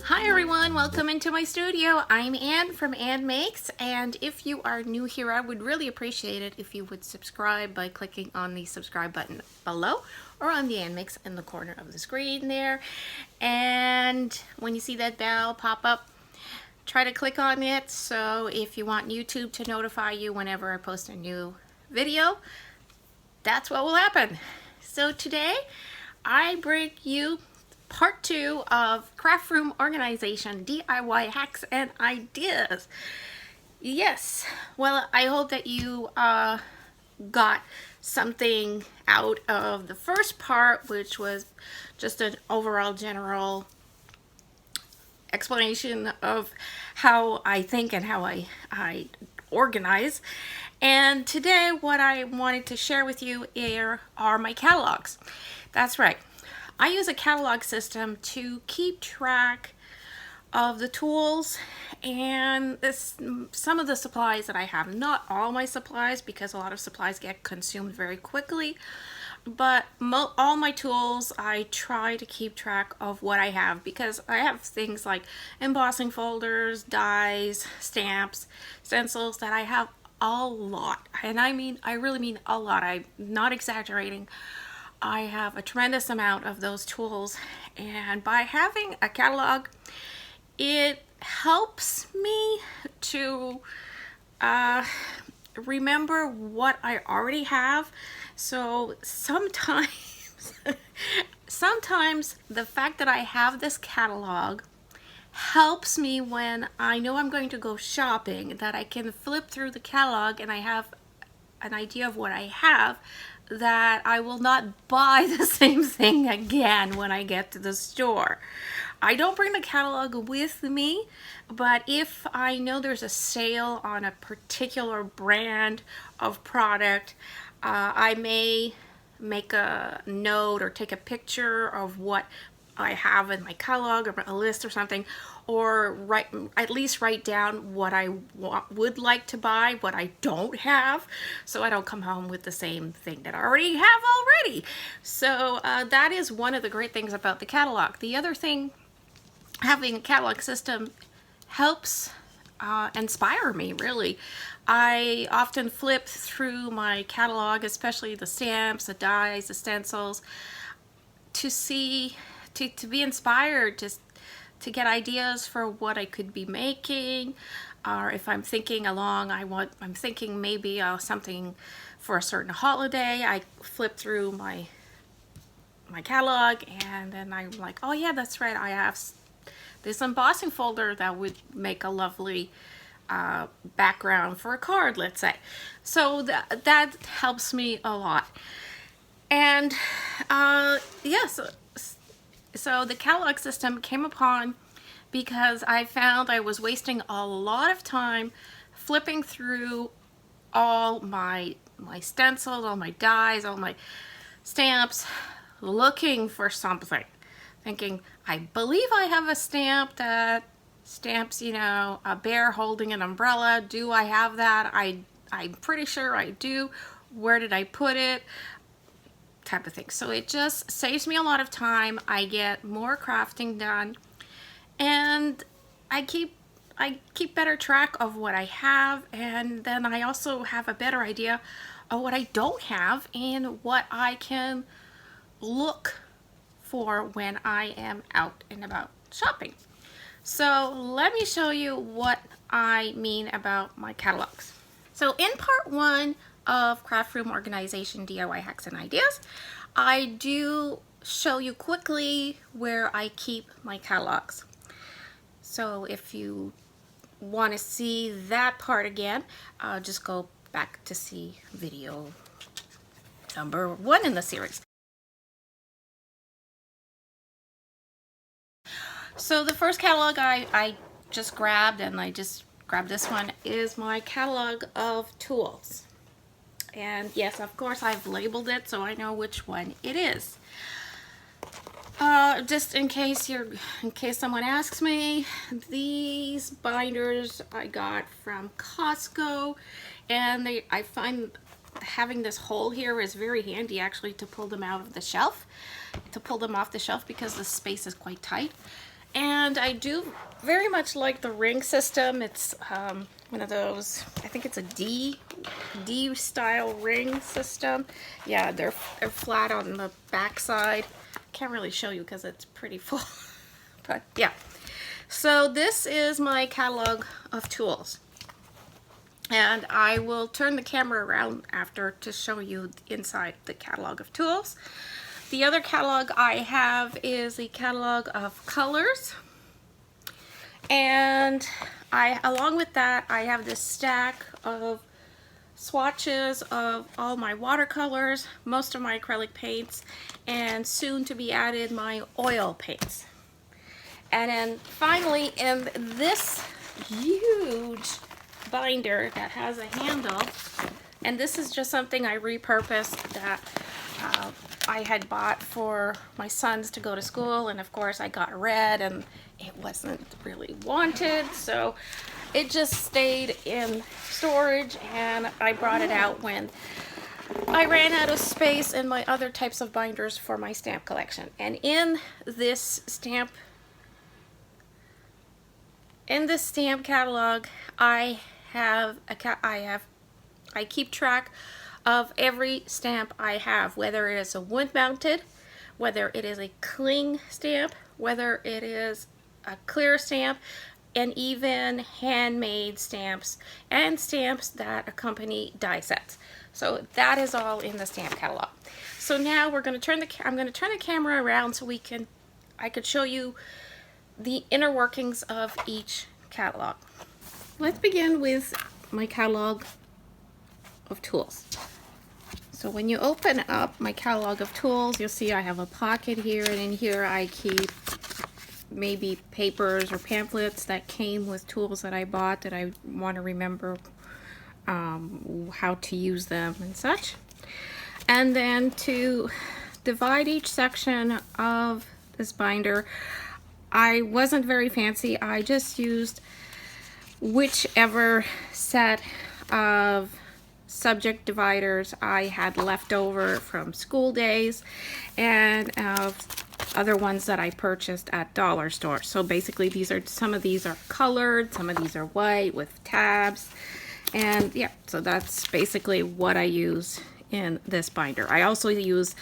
Hi everyone, welcome into my studio. I'm Anne from Anne Makes, and if you are new here, I would really appreciate it if you would subscribe by clicking on the subscribe button below or on the Anne Makes in the corner of the screen there. And when you see that bell pop up, try to click on it, so if you want YouTube to notify you whenever I post a new video, that's what will happen. So today I bring you part 2 of craft room organization, DIY hacks and ideas. Yes, well, I hope that you got something out of the first part, which was just an overall general explanation of how I think and how I organize. And today what I wanted to share with you here are my catalogs. That's right. I use a catalog system to keep track of the tools and some of the supplies that I have. Not all my supplies, because a lot of supplies get consumed very quickly, but all my tools I try to keep track of what I have, because I have things like embossing folders, dies, stamps, stencils that I have a lot. And I really mean a lot. I'm not exaggerating. I have a tremendous amount of those tools, and by having a catalog, it helps me to remember what I already have. So sometimes the fact that I have this catalog helps me when I know I'm going to go shopping, that I can flip through the catalog and I have an idea of what I have, that I will not buy the same thing again when I get to the store. I don't bring the catalog with me, but if I know there's a sale on a particular brand of product, I may make a note or take a picture of what I have in my catalog, or a list or something, or at least write down what I would like to buy, what I don't have, so I don't come home with the same thing that I already have already. So that is one of the great things about the catalog. The other thing, having a catalog system helps inspire me, really. I often flip through my catalog, especially the stamps, the dies, the stencils, to see, to be inspired, to get ideas for what I could be making, or if I'm thinking along, I'm thinking maybe something for a certain holiday. I flip through my catalog, and then I'm like, oh yeah, that's right, I have this embossing folder that would make a lovely background for a card, let's say. So that helps me a lot. And yes. So the catalog system came upon because I found I was wasting a lot of time flipping through all my stencils, all my dies, all my stamps, looking for something. Thinking, I believe I have a stamp that stamps, you know, a bear holding an umbrella. Do I have that? I'm pretty sure I do. Where did I put it? Type of thing. So it just saves me a lot of time. I get more crafting done, and I keep better track of what I have, and then I also have a better idea of what I don't have and what I can look for when I am out and about shopping. So let me show you what I mean about my catalogs. So in part 1 of craft room organization, DIY hacks and ideas, I do show you quickly where I keep my catalogs. So if you want to see that part again, just go back to see video number 1 in the series. So the first catalog I just grabbed, and I just grabbed this one, is my catalog of tools. And yes, of course, I've labeled it so I know which one it is. Just in case someone asks me, these binders I got from Costco, and I find having this hole here is very handy, actually, to pull them out of the shelf, to pull them off the shelf, because the space is quite tight. And I do very much like the ring system. It's one of those, I think it's a D style ring system. Yeah, they're flat on the back side. Can't really show you because it's pretty full. But yeah. So this is my catalog of tools. And I will turn the camera around after to show you inside the catalog of tools. The other catalog I have is a catalog of colors. And along with that, I have this stack of swatches of all my watercolors, most of my acrylic paints, and soon to be added my oil paints. And then finally, in this huge binder that has a handle, and this is just something I repurposed that I had bought for my sons to go to school, and of course I got red and it wasn't really wanted, so it just stayed in storage, and I brought it out when I ran out of space in my other types of binders for my stamp collection. And in this stamp catalog, I keep track of every stamp I have, whether it is a wood mounted, whether it is a cling stamp, whether it is a clear stamp, and even handmade stamps and stamps that accompany die sets. So that is all in the stamp catalog. So now we're going to I'm going to turn the camera around so I could show you the inner workings of each catalog. Let's begin with my catalog of tools. So when you open up my catalog of tools, you'll see I have a pocket here, and in here I keep maybe papers or pamphlets that came with tools that I bought that I want to remember how to use them and such. And then to divide each section of this binder, I wasn't very fancy. I just used whichever set of subject dividers I had left over from school days, and other ones that I purchased at dollar stores. So basically some of these are colored, some of these are white with tabs, and yeah, so that's basically what I use in this binder. I also use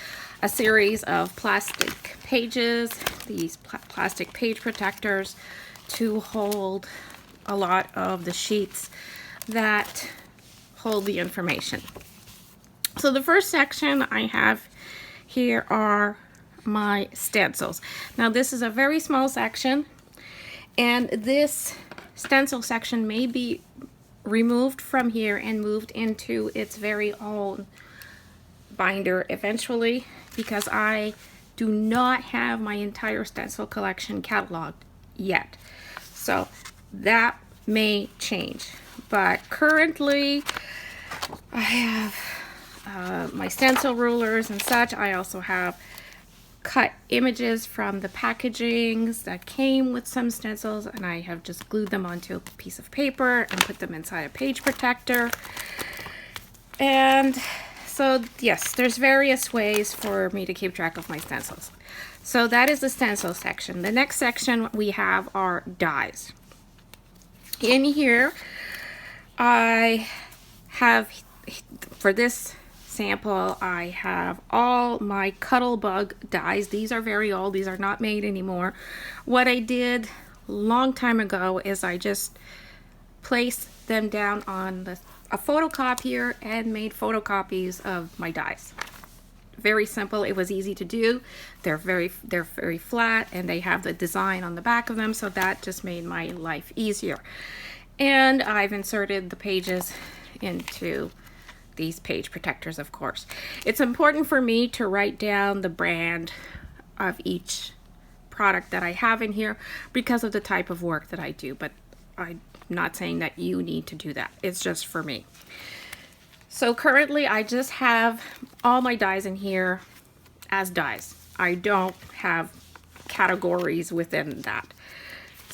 a series of plastic pages, these plastic page protectors, to hold a lot of the sheets that hold the information. So the first section I have here are my stencils. Now this is a very small section, and this stencil section may be removed from here and moved into its very own binder eventually, because I do not have my entire stencil collection cataloged yet. So that may change, but currently I have my stencil rulers and such. I also have cut images from the packagings that came with some stencils, and I have just glued them onto a piece of paper and put them inside a page protector. And so yes, there's various ways for me to keep track of my stencils. So that is the stencil section. The next section we have are dies. In here I have, for this sample, I have all my Cuttlebug dies. These are very old. These are not made anymore. What I did a long time ago is I just placed them down on a photocopier and made photocopies of my dies. Very simple. It was easy to do. They're very flat, and they have the design on the back of them, so that just made my life easier. And I've inserted the pages into these page protectors, of course. It's important for me to write down the brand of each product that I have in here because of the type of work that I do, but I'm not saying that you need to do that. It's just for me. So currently I just have all my dies in here as dies. I don't have categories within that.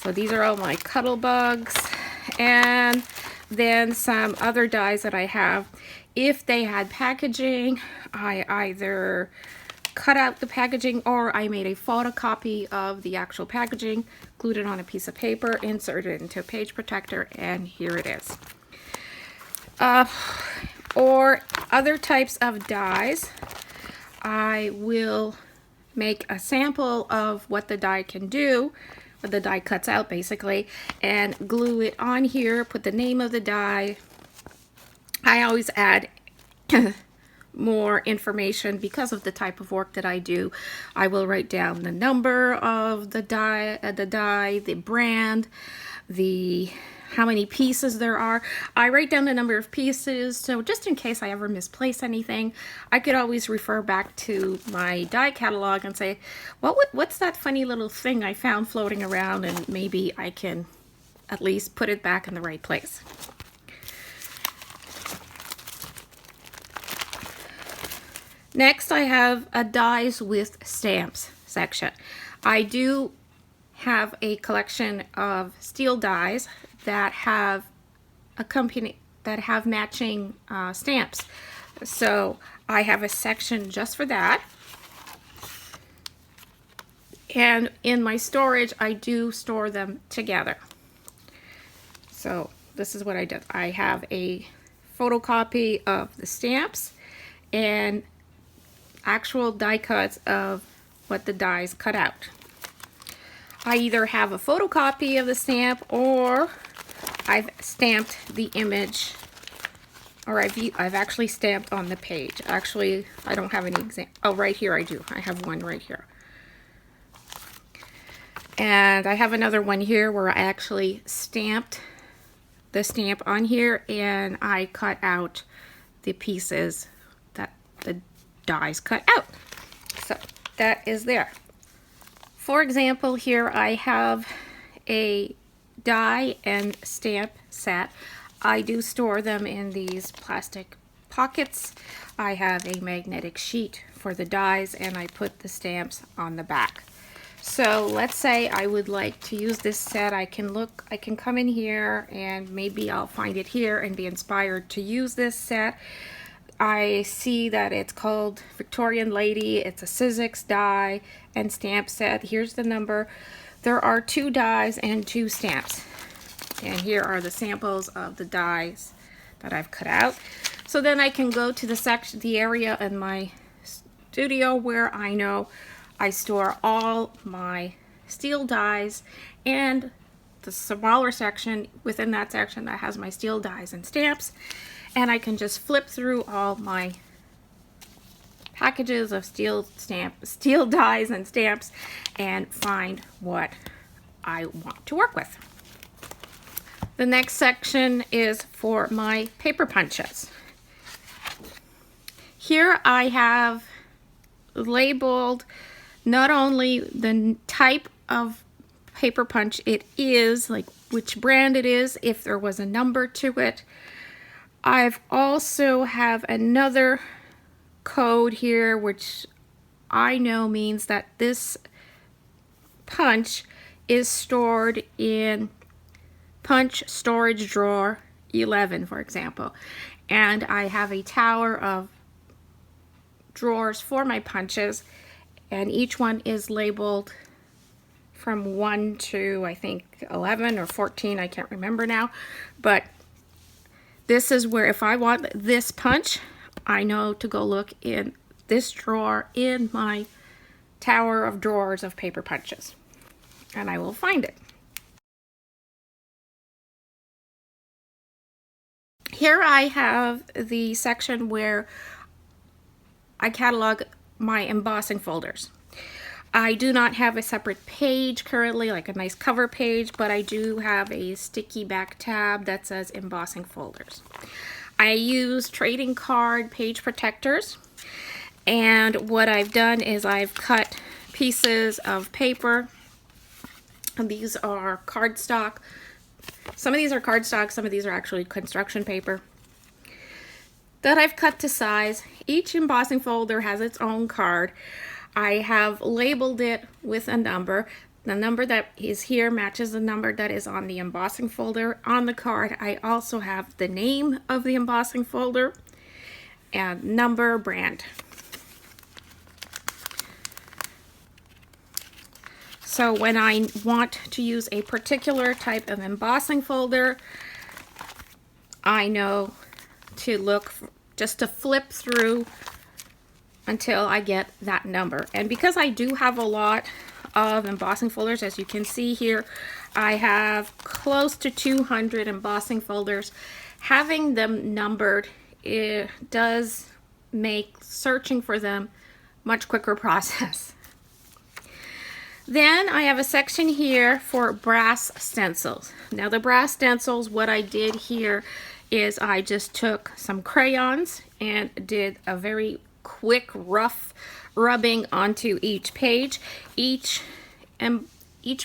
So these are all my Cuttlebugs, and then some other dies that I have. If they had packaging, I either cut out the packaging, or I made a photocopy of the actual packaging, glued it on a piece of paper, inserted it into a page protector, and here it is. Or other types of dies, I will make a sample of what the die can do, what the die cuts out basically, and glue it on here, put the name of the die. I always add more information because of the type of work that I do. I will write down the number of the die, the brand, how many pieces there are. I write down the number of pieces, so just in case I ever misplace anything, I could always refer back to my die catalog and say, what's that funny little thing I found floating around, and maybe I can at least put it back in the right place. Next, I have a dies with stamps section. I do have a collection of steel dies that have matching stamps. So I have a section just for that. And in my storage, I do store them together. So this is what I did. I have a photocopy of the stamps and actual die cuts of what the dies cut out. I either have a photocopy of the stamp, or I've stamped the image, or I've actually stamped on the page. Actually, I don't have any example. Oh, right here I do. I have one right here. And I have another one here where I actually stamped the stamp on here, and I cut out the pieces that the dies cut out. So that is there. For example, here I have a die and stamp set. I do store them in these plastic pockets. I have a magnetic sheet for the dies, and I put the stamps on the back. So let's say I would like to use this set. I can come in here and maybe I'll find it here and be inspired to use this set. I see that it's called Victorian Lady. It's a Sizzix die and stamp set. Here's the number. There are 2 dies and 2 stamps. And here are the samples of the dies that I've cut out. So then I can go to the area in my studio where I know I store all my steel dies, and the smaller section within that section that has my steel dies and stamps. And I can just flip through all my packages of steel dies and stamps and find what I want to work with. The next section is for my paper punches. Here I have labeled not only the type of paper punch it is, like which brand it is, if there was a number to it. I've also have another code here which I know means that this punch is stored in punch storage drawer 11, for example. And I have a tower of drawers for my punches, and each one is labeled from 1 to I think 11 or 14, I can't remember now. But this is where if I want this punch, I know to go look in this drawer in my tower of drawers of paper punches, and I will find it. Here I have the section where I catalog my embossing folders. I do not have a separate page currently, like a nice cover page, but I do have a sticky back tab that says embossing folders. I use trading card page protectors, and what I've done is I've cut pieces of paper, and these are cardstock. Some of these are cardstock, some of these are actually construction paper that I've cut to size. Each embossing folder has its own card. I have labeled it with a number. The number that is here matches the number that is on the embossing folder. On the card, I also have the name of the embossing folder and number, brand. So when I want to use a particular type of embossing folder, I know to look just to flip through until I get that number. And because I do have a lot of embossing folders, as you can see here, I have close to 200 embossing folders. Having them numbered, it does make searching for them much quicker process. Then I have a section here for brass stencils. Now the brass stencils, what I did here is I just took some crayons and did a very quick rough rubbing onto each page. Each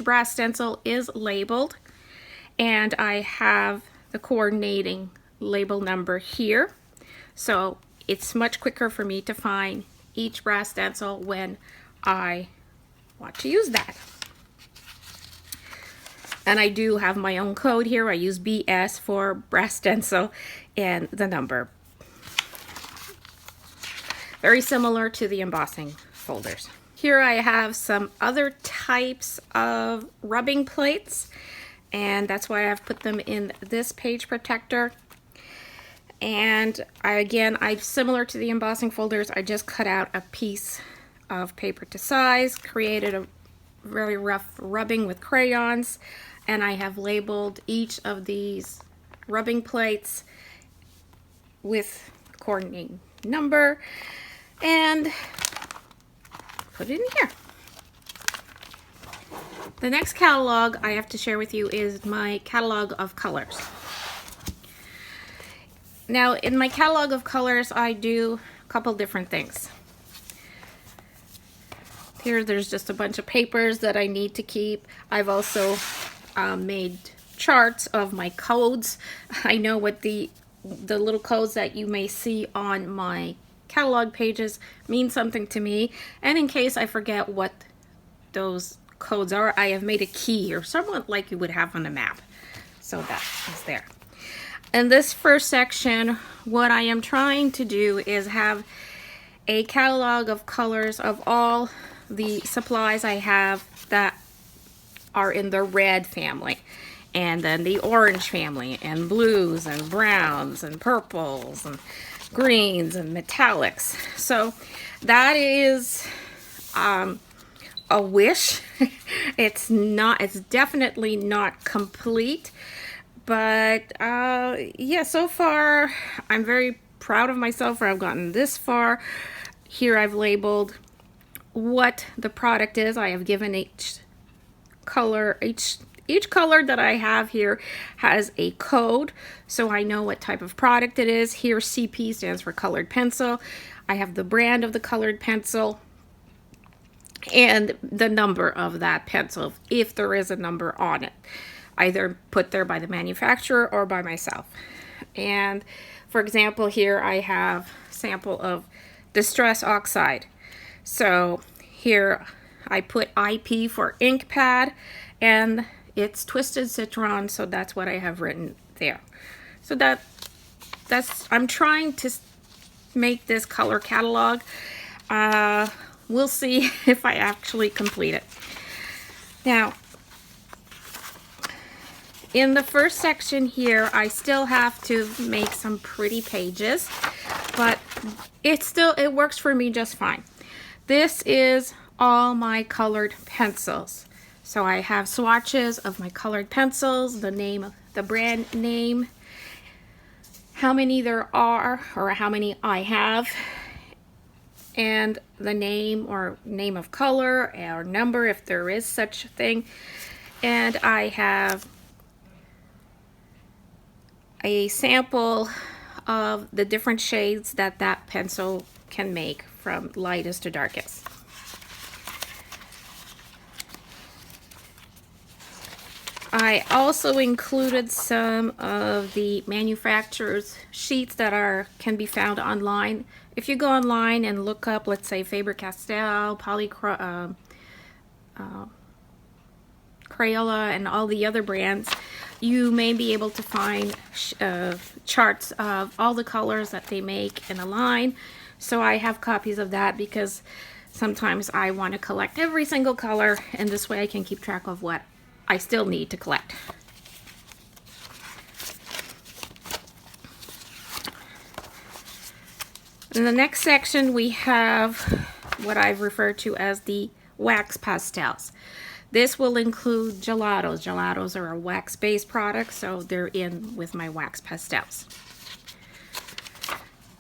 brass stencil is labeled, and I have the coordinating label number here, so it's much quicker for me to find each brass stencil when I want to use that. And I do have my own code here. I use BS for brass stencil and the number. Very similar to the embossing folders. Here I have some other types of rubbing plates, and that's why I've put them in this page protector. And I similar to the embossing folders, I just cut out a piece of paper to size, created a very rough rubbing with crayons, and I have labeled each of these rubbing plates with coordinating number and put it in here. The next catalog I have to share with you is my catalog of colors. Now in my catalog of colors I do a couple different things. Here there's just a bunch of papers that I need to keep. I've also made charts of my codes. I know what the little codes that you may see on my catalog pages mean something to me, and in case I forget what those codes are, I have made a key, or somewhat like you would have on a map. So that is there. In this first section, what I am trying to do is have a catalog of colors of all the supplies I have that are in the red family, and then the orange family, and blues and browns and purples and greens and metallics. So that is a wish. It's definitely not complete, but yeah, so far I'm very proud of myself for I've gotten this far. Here I've labeled what the product is. I have given each color that I have here has a code, so I know what type of product it is. Here CP stands for colored pencil. I have the brand of the colored pencil and the number of that pencil, if there is a number on it, either put there by the manufacturer or by myself. And for example, here I have a sample of Distress Oxide. So here I put IP for ink pad, and it's Twisted Citron, so that's what I have written there. So that's I'm trying to make this color catalog. We'll see if I actually complete it. Now, in the first section here, I still have to make some pretty pages, but it works for me just fine. This is all my colored pencils. So I have swatches of my colored pencils, the name, the brand name, how many there are, or how many I have, and the name or name of color or number if there is such a thing. And I have a sample of the different shades that pencil can make, from lightest to darkest. I also included some of the manufacturer's sheets that can be found online. If you go online and look up, let's say Faber-Castell, Crayola, and all the other brands, you may be able to find charts of all the colors that they make in a line. So I have copies of that because sometimes I want to collect every single color, and this way I can keep track of what I still need to collect. In the next section, we have what I've referred to as the wax pastels. This will include gelatos. Gelatos are a wax-based product, so they're in with my wax pastels.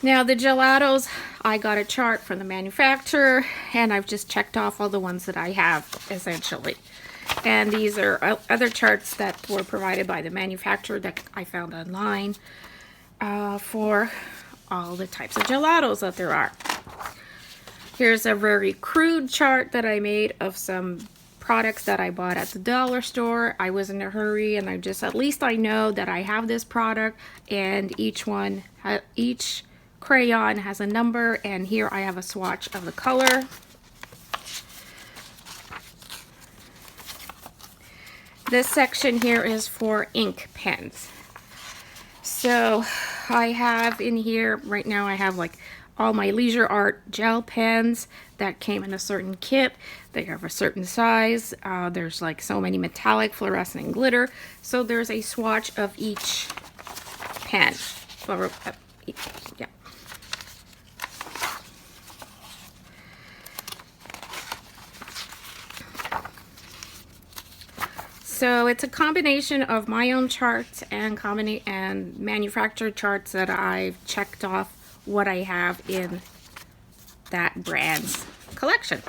Now the gelatos, I got a chart from the manufacturer, and I've just checked off all the ones that I have, essentially. And these are other charts that were provided by the manufacturer that I found online for all the types of gelatos that there are. Here's a very crude chart that I made of some products that I bought at the dollar store. I was in a hurry, and at least I know that I have this product, and each crayon has a number, and here I have a swatch of the color. This section here is for ink pens. So I have in here right now, I have like all my Leisure Art gel pens that came in a certain kit. They have a certain size. There's like so many metallic, fluorescent, and glitter. So there's a swatch of each pen. Yeah. So it's a combination of my own charts and manufactured charts that I've checked off what I have in that brand's collection.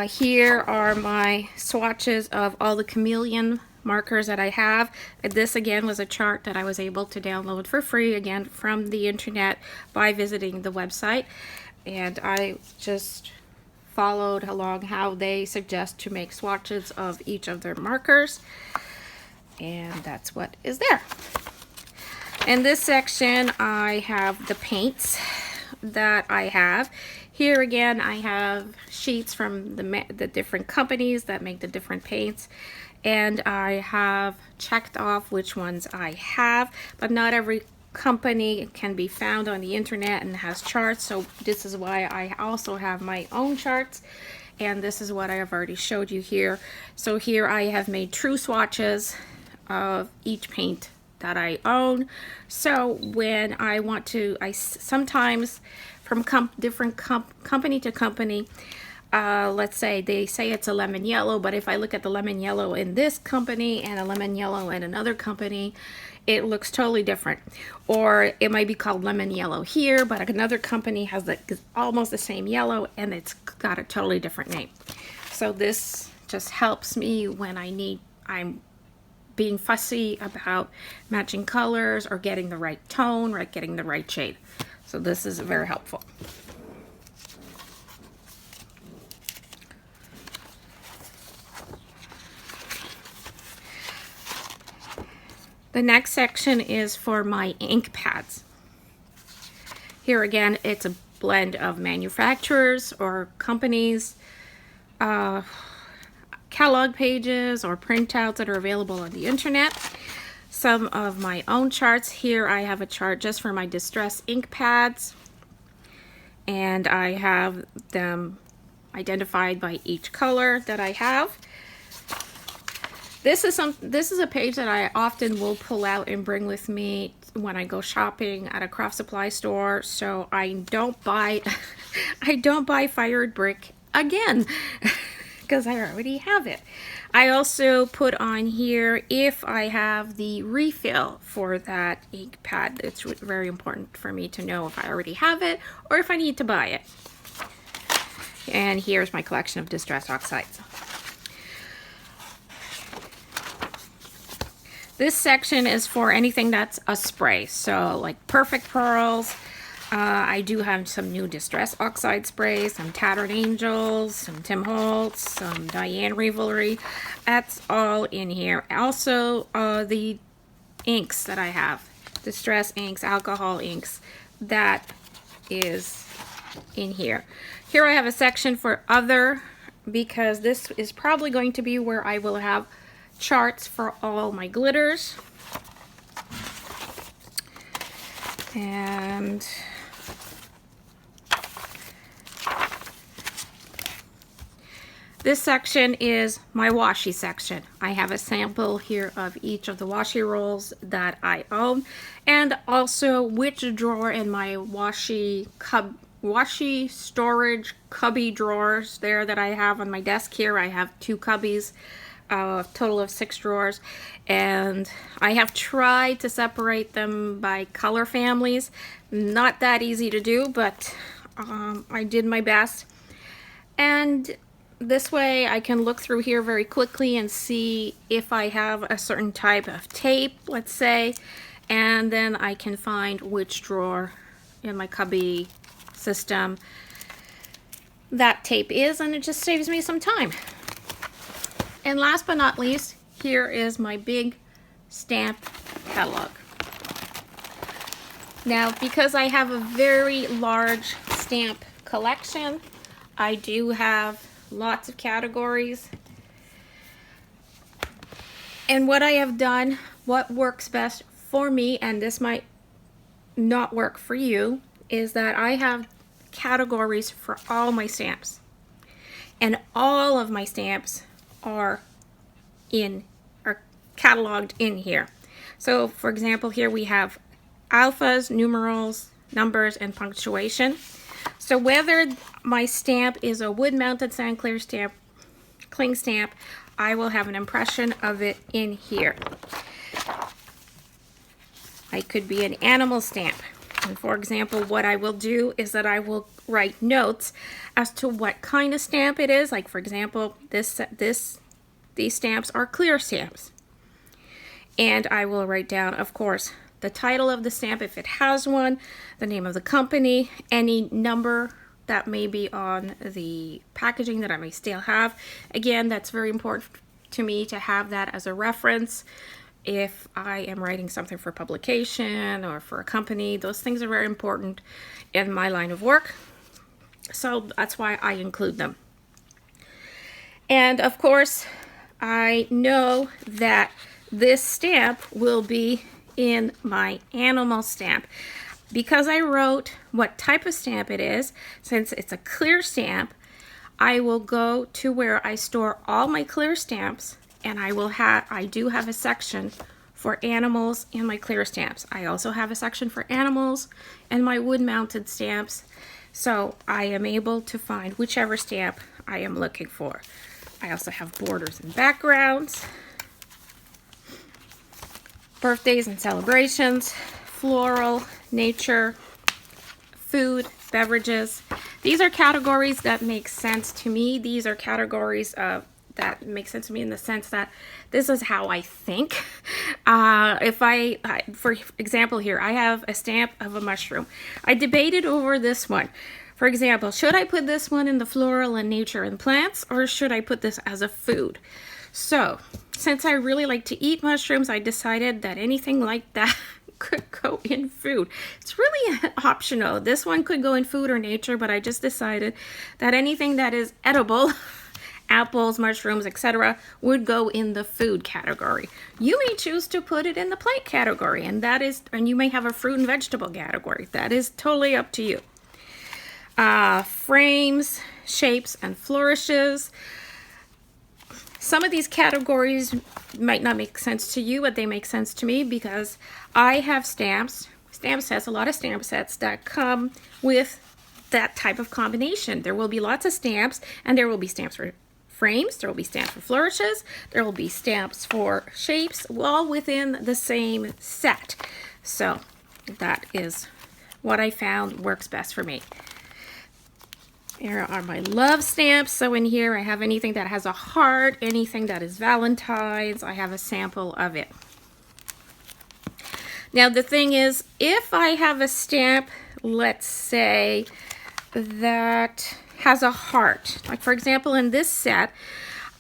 Here are my swatches of all the chameleon markers that I have. This again was a chart that I was able to download for free, again from the internet, by visiting the website, and I just followed along how they suggest to make swatches of each of their markers, and that's what is there. In this section I have the paints that I have. Here again I have sheets from the different companies that make the different paints, and I have checked off which ones I have, but not every company can be found on the internet and has charts, so this is why I also have my own charts, and this is what I have already showed you here. So here I have made true swatches of each paint that I own. So when I want to, I sometimes from different company to company, let's say they say it's a lemon yellow, but if I look at the lemon yellow in this company and a lemon yellow in another company, it looks totally different. Or it might be called lemon yellow here, but another company has almost the same yellow and it's got a totally different name. So this just helps me when I'm being fussy about matching colors or getting the right tone, or getting the right shade. So this is very helpful. The next section is for my ink pads. Here again, it's a blend of manufacturers or companies, catalog pages or printouts that are available on the internet. Some of my own charts. Here I have a chart just for my distress ink pads, and I have them identified by each color that I have. This is a page that I often will pull out and bring with me when I go shopping at a craft supply store, so I don't buy fired brick again because I already have it. I also put on here if I have the refill for that ink pad. It's very important for me to know if I already have it or if I need to buy it. And here's my collection of distress oxides. This section is for anything that's a spray, so like Perfect Pearls. I do have some new Distress Oxide sprays, some Tattered Angels, some Tim Holtz, some Diane Revelry. That's all in here. Also, the inks that I have, Distress inks, alcohol inks, that is in here. Here I have a section for other, because this is probably going to be where I will have charts for all my glitters. And this section is my washi section. I have a sample here of each of the washi rolls that I own, and also which drawer in my washi storage cubby drawers there that I have on my desk here. I have 2 cubbies, a total of 6 drawers, and I have tried to separate them by color families. Not that easy to do, but I did my best. And this way I can look through here very quickly and see if I have a certain type of tape, let's say, and then I can find which drawer in my cubby system that tape is, and it just saves me some time. And last but not least, here is my big stamp catalog. Now, because I have a very large stamp collection, I do have lots of categories. And what I have done, what works best for me, and this might not work for you, is that I have categories for all my stamps. And all of my stamps are cataloged in here. So for example, here we have alphas, numerals, numbers, and punctuation. So whether my stamp is a wood-mounted sand clear stamp, cling stamp, I will have an impression of it in here. I could be an animal stamp. And for example, what I will do is that I will write notes as to what kind of stamp it is. Like for example, these stamps are clear stamps. And I will write down, of course, the title of the stamp if it has one, the name of the company, any number that may be on the packaging that I may still have. Again, that's very important to me to have that as a reference if I am writing something for publication or for a company. Those things are very important in my line of work, so that's why I include them. And of course, I know that this stamp will be in my animal stamp. Because I wrote what type of stamp it is, since it's a clear stamp, I will go to where I store all my clear stamps, and I do have a section for animals in my clear stamps. I also have a section for animals and my wood-mounted stamps, so I am able to find whichever stamp I am looking for. I also have borders and backgrounds, birthdays and celebrations, floral, nature, food, beverages. These are categories that make sense to me. These are categories that make sense to me in the sense that this is how I think. For example here, I have a stamp of a mushroom. I debated over this one. For example, should I put this one in the floral and nature and plants, or should I put this as a food? So, since I really like to eat mushrooms, I decided that anything like that could go in food. It's really optional. This one could go in food or nature, but I just decided that anything that is edible, apples, mushrooms, etc., would go in the food category. You may choose to put it in the plant category, and you may have a fruit and vegetable category. That is totally up to you. Frames, shapes, and flourishes. Some of these categories might not make sense to you, but they make sense to me because I have stamp sets, a lot of stamp sets that come with that type of combination. There will be lots of stamps, and there will be stamps for frames, there will be stamps for flourishes, there will be stamps for shapes, all within the same set. So that is what I found works best for me. Here are my love stamps. So in here I have anything that has a heart, anything that is Valentine's. I have a sample of it. Now the thing is, if I have a stamp, let's say, that has a heart, like for example in this set,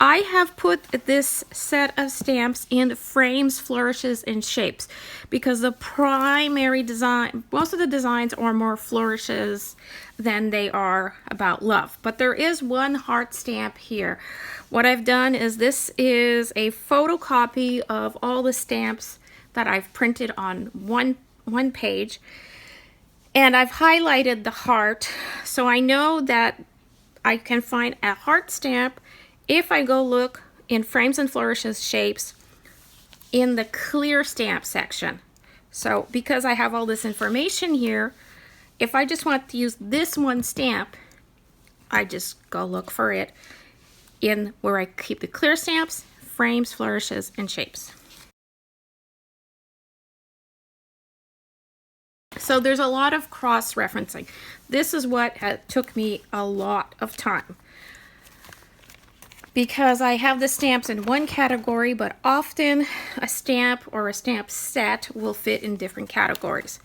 I have put this set of stamps in frames, flourishes, and shapes because the primary design, most of the designs are more flourishes than they are about love. But there is one heart stamp here. What I've done is this is a photocopy of all the stamps that I've printed on one page. And I've highlighted the heart, so I know that I can find a heart stamp if I go look in Frames and Flourishes shapes in the clear stamp section. So because I have all this information here, if I just want to use this one stamp, I just go look for it in where I keep the clear stamps, Frames, Flourishes, and Shapes. So there's a lot of cross-referencing. This is what took me a lot of time, because I have the stamps in one category, but often a stamp or a stamp set will fit in different categories.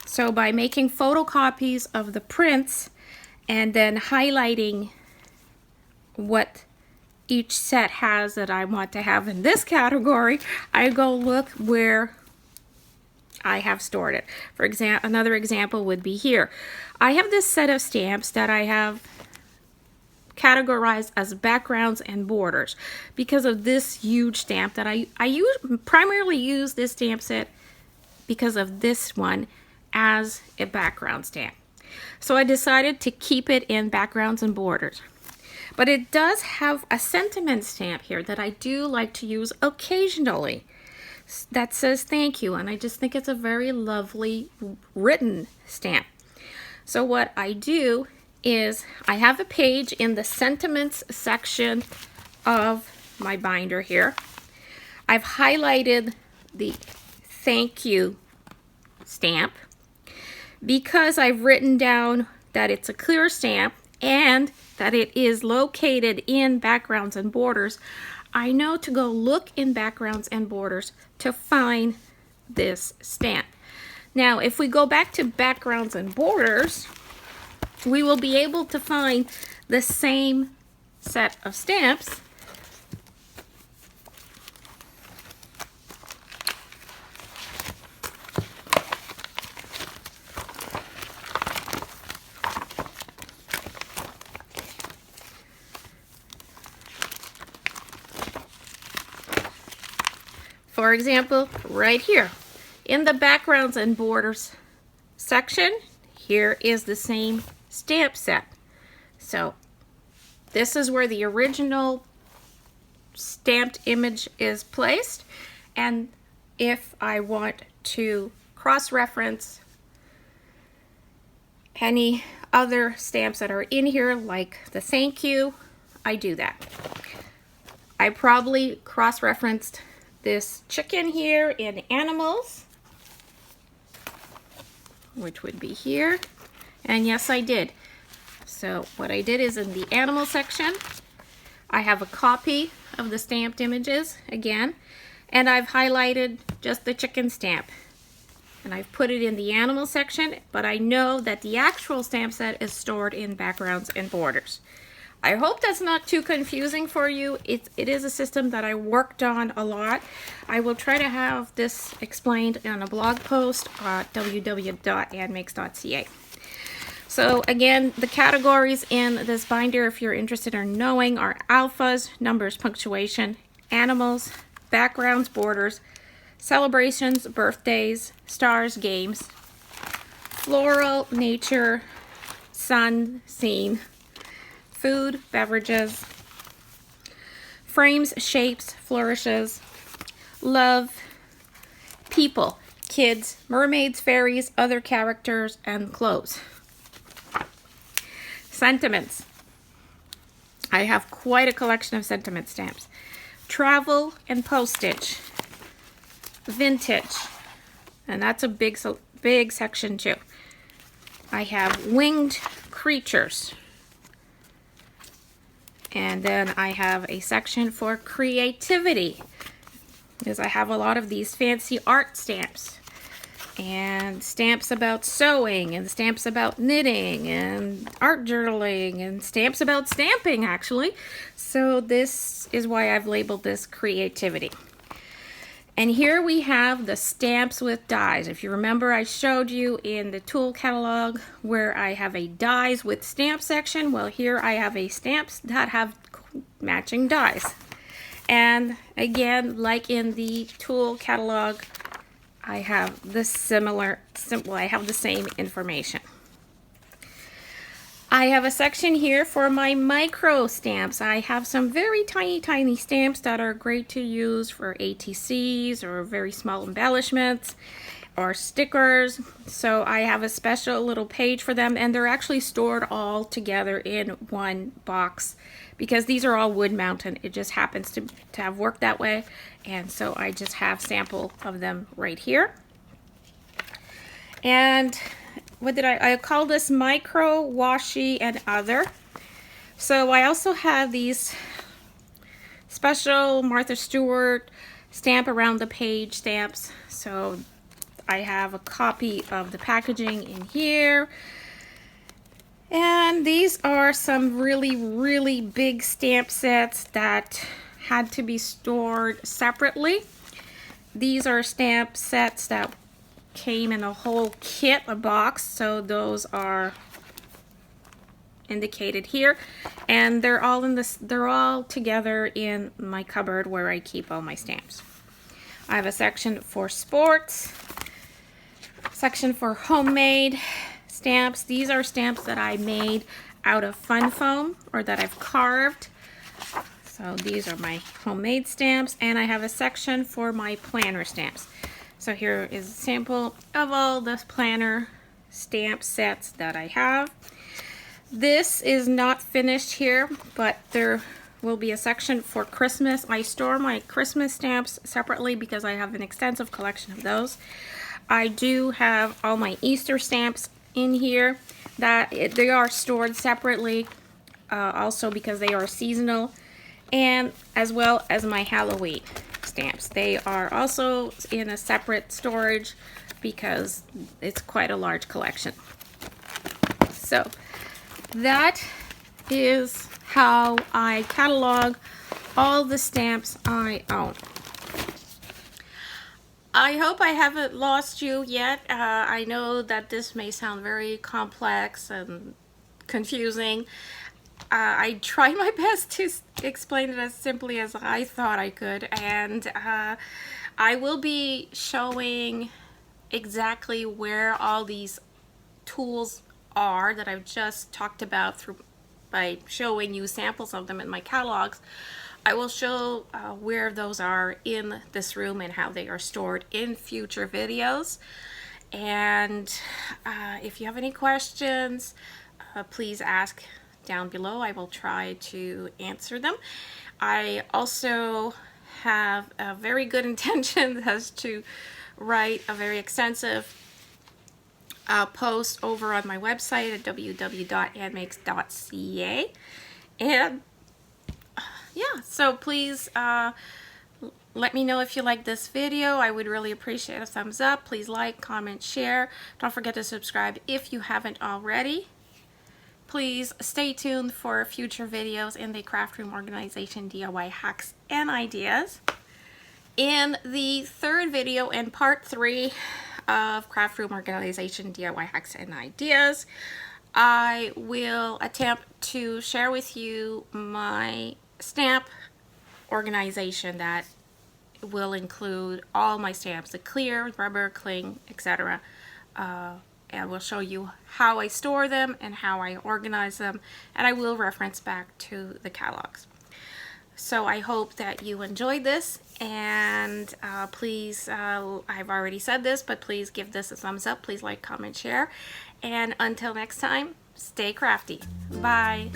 So by making photocopies of the prints and then highlighting what each set has that I want to have in this category, I go look where I have stored it. For example, another example would be here. I have this set of stamps that I have categorized as backgrounds and borders because of this huge stamp that I primarily use this stamp set because of this one as a background stamp. So I decided to keep it in backgrounds and borders. But it does have a sentiment stamp here that I do like to use occasionally that says thank you, and I just think it's a very lovely written stamp. So what I do is I have a page in the sentiments section of my binder here. I've highlighted the thank you stamp because I've written down that it's a clear stamp and that it is located in backgrounds and borders. I know to go look in backgrounds and borders to find this stamp. Now, if we go back to backgrounds and borders, we will be able to find the same set of stamps For example, right here in the backgrounds and borders section, here is the same stamp set. So this is where the original stamped image is placed, and if I want to cross-reference any other stamps that are in here, like the thank you, I do that. I probably cross-referenced this chicken here in animals, which would be here, and yes, I did. So what I did is in the animal section, I have a copy of the stamped images again, and I've highlighted just the chicken stamp. And I've put it in the animal section, but I know that the actual stamp set is stored in backgrounds and borders. I hope that's not too confusing for you. It is a system that I worked on a lot. I will try to have this explained on a blog post at www.annmakes.ca. So again, the categories in this binder, if you're interested in knowing, are alphas, numbers, punctuation, animals, backgrounds, borders, celebrations, birthdays, stars, games, floral, nature, sun, scene, food, beverages, frames, shapes, flourishes, love, people, kids, mermaids, fairies, other characters, and clothes. Sentiments. I have quite a collection of sentiment stamps. Travel and postage. Vintage. And that's a big section too. I have winged creatures. And then I have a section for creativity, because I have a lot of these fancy art stamps and stamps about sewing and stamps about knitting and art journaling and stamps about stamping, actually. So this is why I've labeled this creativity. And here we have the stamps with dies. If you remember, I showed you in the tool catalog where I have a dies with stamp section. Well, here I have a stamps that have matching dies. And again, like in the tool catalog, I have the I have the same information. I have a section here for my micro stamps. I have some very tiny stamps that are great to use for ATCs or very small embellishments or stickers. So I have a special little page for them, and they're actually stored all together in one box because these are all wood mounted. It just happens to have worked that way, and so I just have sample of them right here. And what did I call this? Micro, washi, and other. So I also have these special Martha Stewart stamp around the page stamps. So I have a copy of the packaging in here. And these are some really big stamp sets that had to be stored separately. These are stamp sets that came in a whole kit, a box, so those are indicated here, and they're all together in my cupboard where I keep all my stamps. I have a section for sports, section for homemade stamps. These are stamps that I made out of fun foam or that I've carved. So these are my homemade stamps, and I have a section for my planner stamps. So here is a sample of all the planner stamp sets that I have. This is not finished here, but there will be a section for Christmas. I store my Christmas stamps separately because I have an extensive collection of those. I do have all my Easter stamps in here that they are stored separately, also because they are seasonal, and as well as my Halloween stamps. They are also in a separate storage because it's quite a large collection. So that is how I catalog all the stamps I own. I hope I haven't lost you yet. I know that this may sound very complex and confusing. I tried my best to explain it as simply as I thought I could, and I will be showing exactly where all these tools are that I've just talked about by showing you samples of them in my catalogs. I will show where those are in this room and how they are stored in future videos. And if you have any questions, please ask down below. I will try to answer them. I also have a very good intention as to write a very extensive post over on my website at www.andmakes.ca. And yeah, so please let me know if you like this video. I would really appreciate a thumbs up. Please like, comment, share. Don't forget to subscribe if you haven't already. Please stay tuned for future videos in the craft room organization DIY hacks and ideas. In the third video and part 3 of craft room organization DIY hacks and ideas, I will attempt to share with you my stamp organization that will include all my stamps, the clear, rubber, cling, etc. And we'll show you how I store them and how I organize them, and I will reference back to the catalogs. So I hope that you enjoyed this, and please, I've already said this, but please give this a thumbs up. Please like, comment, share, and until next time, stay crafty. Bye.